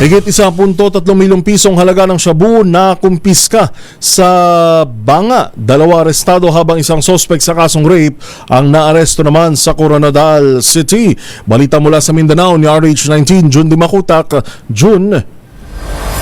Higit 1.3 milyong pisong halaga ng shabu na kumpiska sa Banga. 2 arestado habang isang sospek sa kasong rape ang naaresto naman sa Coronadal City. Balita mula sa Mindanao ni RH19 June Dimakutak. June.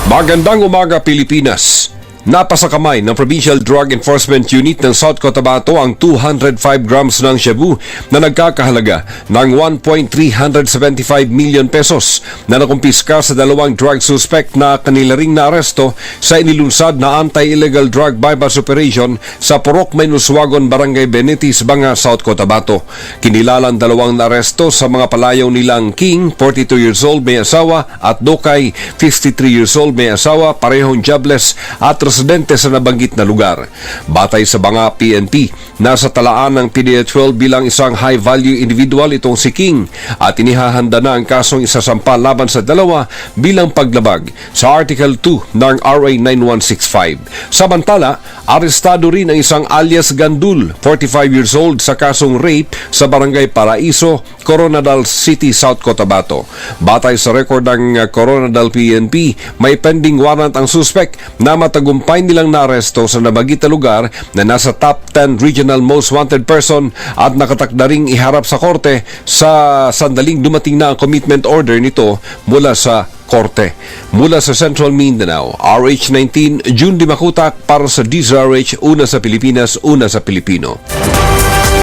Magandang umaga, Pilipinas. Napasakamay ng Provincial Drug Enforcement Unit ng South Cotabato ang 205 grams ng shabu na nagkakahalaga ng 1.375 million pesos na nakumpiska sa 2 drug suspect na kanila ring naaresto sa inilunsad na anti-illegal drug bypass operation sa Purok Maynuswagon, Barangay Benitis, Banga, South Cotabato. Kinilalang 2 naaresto sa mga palayaw nilang King, 42 years old, may asawa, at Dokay, 53 years old, may asawa, parehong jobless at residente sa nabanggit na lugar. Batay sa Banga PNP, nasa talaan ng PDA-12 bilang isang high-value individual itong si King at inihahanda na ang kasong isasampa laban sa 2 bilang paglabag sa Article 2 ng RA 9165. Samantala, arestado rin ang isang alias Gandul, 45 years old, sa kasong rape sa Barangay Paraiso, Coronadal City, South Cotabato. Batay sa record ng Coronadal PNP, may pending warrant ang suspect na matagumpay nilang naaresto sa nabanggit na lugar na nasa top 10 regional most wanted person at nakatakda ring iharap sa korte sa sandaling dumating na ang commitment order nito mula sa korte. Mula sa Central Mindanao, RH19 June Dimakutak para sa DZRH, una sa Pilipinas, una sa Pilipino.